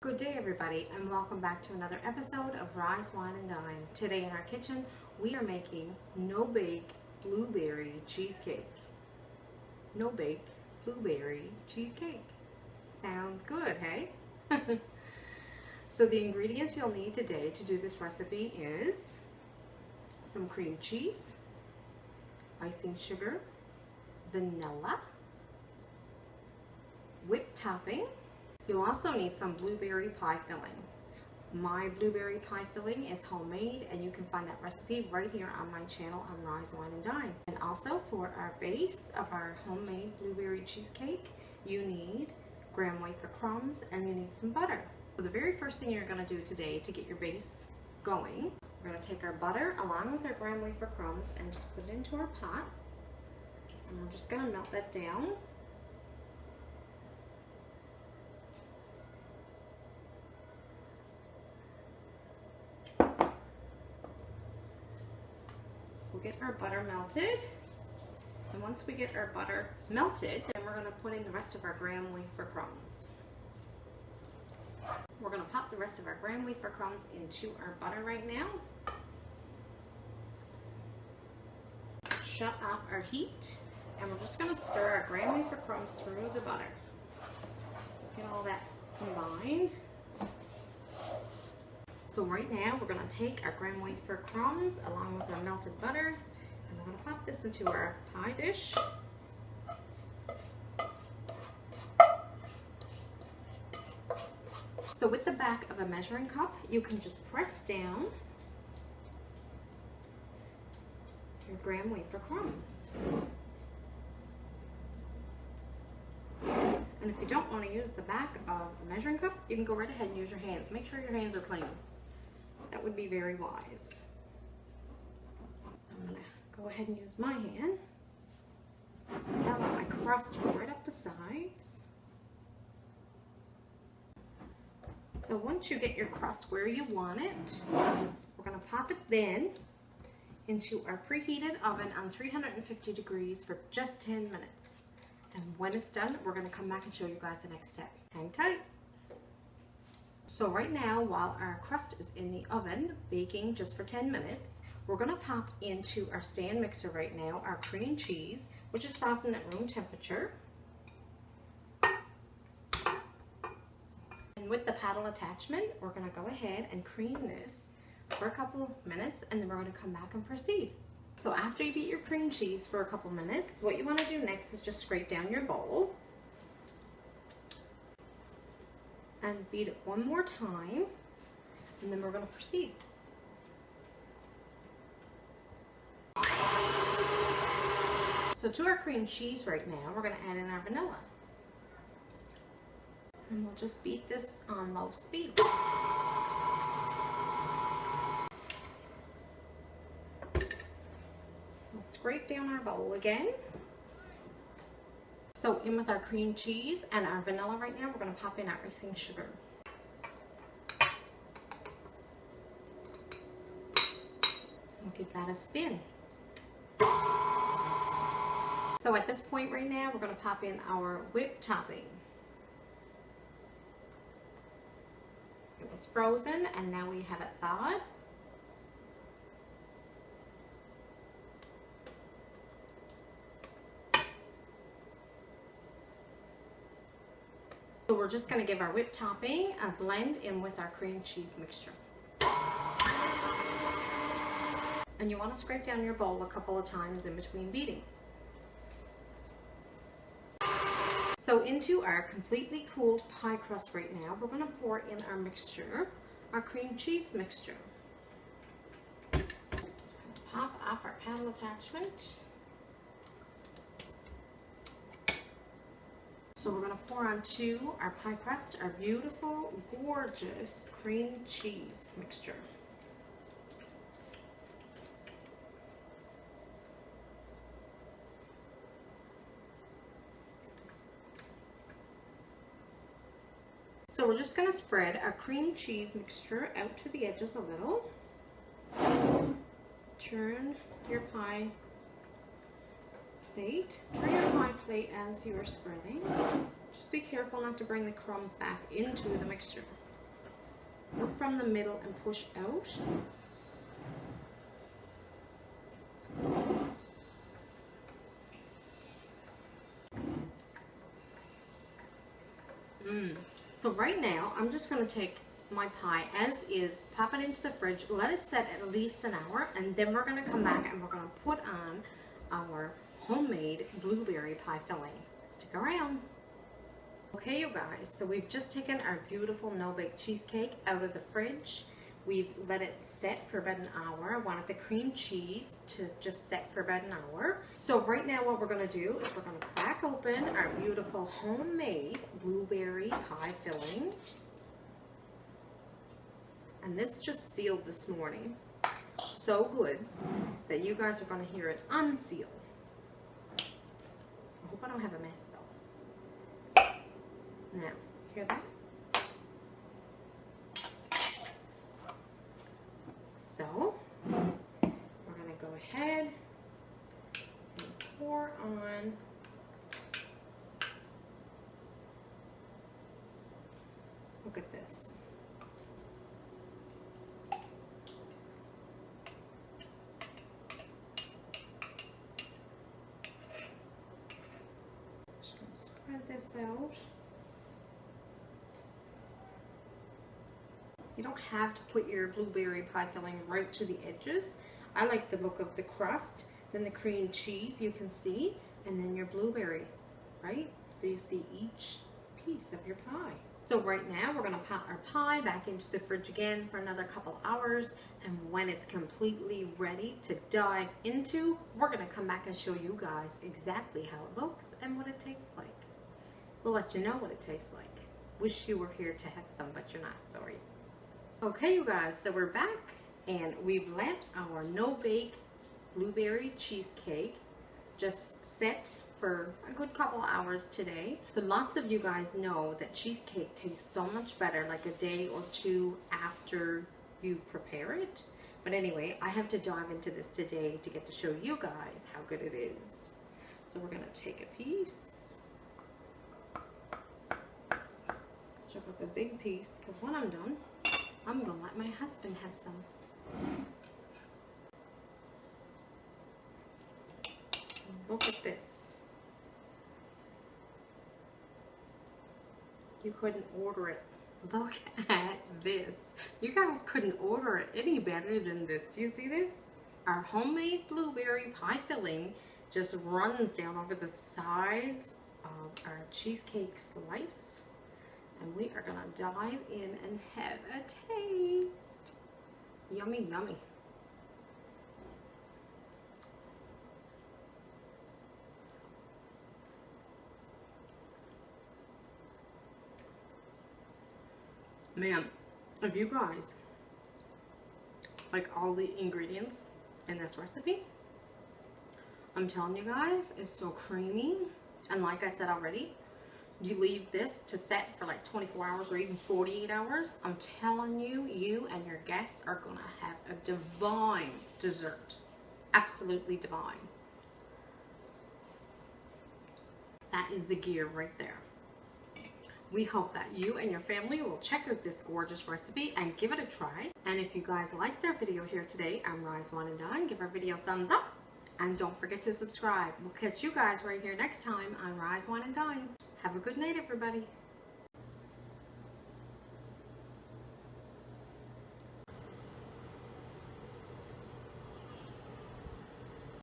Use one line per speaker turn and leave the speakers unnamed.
Good day everybody, and welcome back to another episode of Rise, Wine and Dine. Today in our kitchen we are making no-bake blueberry cheesecake. No-bake blueberry cheesecake. Sounds good, hey? So the ingredients you'll need today to do this recipe is some cream cheese, icing sugar, vanilla, whipped topping. You'll also need some blueberry pie filling. My blueberry pie filling is homemade, and you can find that recipe right here on my channel on Rise, Wine and Dine. And also for our base of our homemade blueberry cheesecake, you need Graham Wafer crumbs and you need some butter. So the very first thing you're going to do today to get your base going, we're going to take our butter along with our Graham Wafer crumbs and just put it into our pot. And we're just going to melt that down. We'll get our butter melted, and once we get our butter melted, then we're going to put in the rest of our Graham Wafer crumbs. We're going to pop the rest of our Graham Wafer crumbs into our butter right now. Shut off our heat, and we're just going to stir our Graham Wafer crumbs through the butter. Get all that combined. So right now we're going to take our Graham Wafer crumbs along with our melted butter, and we're going to pop this into our pie dish. So with the back of a measuring cup, you can just press down your Graham Wafer crumbs. And if you don't want to use the back of a measuring cup, you can go right ahead and use your hands. Make sure your hands are clean. That would be very wise. I'm going to go ahead and use my hand, because I want my crust right up the sides. So once you get your crust where you want it, we're going to pop it then into our preheated oven on 350 degrees for just 10 minutes. And when it's done, we're going to come back and show you guys the next step. Hang tight. So right now, while our crust is in the oven baking just for 10 minutes, we're going to pop into our stand mixer right now our cream cheese, which is softened at room temperature. And with the paddle attachment, we're going to go ahead and cream this for a couple of minutes, and then we're going to come back and proceed. So after you beat your cream cheese for a couple minutes, what you want to do next is just scrape down your bowl and beat it one more time, and then we're going to proceed. So to our cream cheese right now, we're going to add in our vanilla. And we'll just beat this on low speed. We'll scrape down our bowl again. So in with our cream cheese and our vanilla right now, we're going to pop in our icing sugar. We'll give that a spin. So at this point right now, we're going to pop in our whipped topping. It was frozen, and now we have it thawed. So we're just going to give our whipped topping a blend in with our cream cheese mixture. And you want to scrape down your bowl a couple of times in between beating. So into our completely cooled pie crust right now, we're going to pour in our mixture, our cream cheese mixture. Just going to pop off our paddle attachment. So we're going to pour onto our pie crust our beautiful, gorgeous cream cheese mixture. So we're just going to spread our cream cheese mixture out to the edges a little. Turn your pie plate. Turn your pie plate as you are spreading. Just be careful not to bring the crumbs back into the mixture. Look from the middle and push out. So right now, I'm just going to take my pie as is, pop it into the fridge, let it set at least an hour, and then we're going to come back and we're going to put on our homemade blueberry pie filling. Stick around. Okay, you guys, so we've just taken our beautiful no-bake cheesecake out of the fridge. We've let it set for about an hour. I wanted the cream cheese to just set for about an hour. So right now what we're going to do is we're going to crack open our beautiful homemade blueberry pie filling. And this just sealed this morning. So good that you guys are going to hear it unseal. I hope I don't have a mess though. Now, hear that? So, we're going to go ahead and pour on look at this. Just going to spread this out. You don't have to put your blueberry pie filling right to the edges. I like the look of the crust, then the cream cheese you can see, and then your blueberry, right? So you see each piece of your pie. So right now we're gonna pop our pie back into the fridge again for another couple hours, and when it's completely ready to dive into, we're gonna come back and show you guys exactly how it looks and what it tastes like. We'll let you know what it tastes like. Wish you were here to have some, but you're not, sorry. Okay, you guys, so we're back and we've let our no-bake blueberry cheesecake just set for a good couple hours today. So lots of you guys know that cheesecake tastes so much better like a day or two after you prepare it. But anyway, I have to dive into this today to get to show you guys how good it is. So we're gonna take a piece. Chop up a big piece because when I'm done, I'm gonna let my husband have some. Look at this. You couldn't order it. Look at this. You guys couldn't order it any better than this. Do you see this? Our homemade blueberry pie filling just runs down over the sides of our cheesecake slice. And we are gonna dive in and have a taste. Yummy, yummy. Man, if you guys like all the ingredients in this recipe, I'm telling you guys, it's so creamy. And like I said already, you leave this to set for like 24 hours or even 48 hours. I'm telling you, you and your guests are gonna have a divine dessert. Absolutely divine. That is the gear right there. We hope that you and your family will check out this gorgeous recipe and give it a try. And if you guys liked our video here today on Rise, Wine, and Dine, give our video a thumbs up. And don't forget to subscribe. We'll catch you guys right here next time on Rise, Wine, and Dine. Have a good night, everybody.